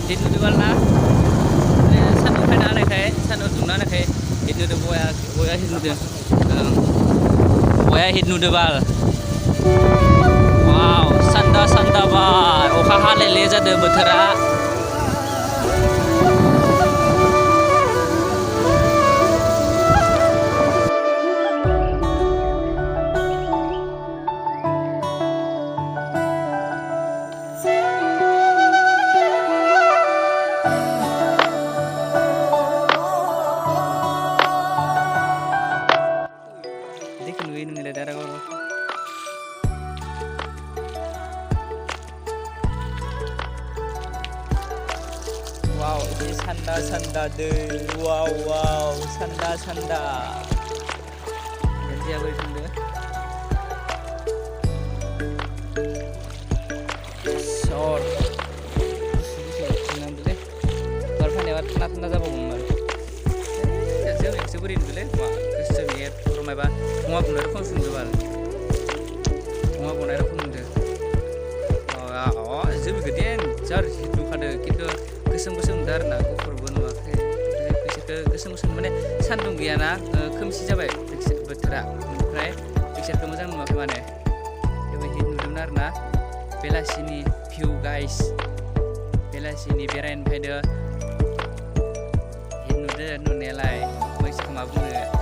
hit नुदों आरोना सान्दुं फायना होनायखाय सान्दुं दुंना होनायखाय हिट नुदों बया हिट नुदों बया हिट नुदों बाल वाव सान्दा सान्दा बार अखा हालेले जादों बोथोरा wow ini sanda deh wow sanda ganti apa itu deh short jangan deh kalau nih warna apa bumbar jadi yang seberin deh wah kesemiet rumah apa mau punya rumah sendiri bal mau punya rumah sendiri oh jadi gedean jar itu kada kita गोसोम दारना गुफुरबो नुवाखै बिसोरखौ गोसोम माने सान्दुं गैयाना खोमसि जाबाय बोथोरा ओमफ्राय बिसोरखौ मोजां नुवाखै माने बेबायदि नुदोंमोन आरोना बेलासिनि भिउ गाइस बेलासिनि बेरायनो फैदो हिट नुदो नुनायालाय मैसोखौ मा बुङो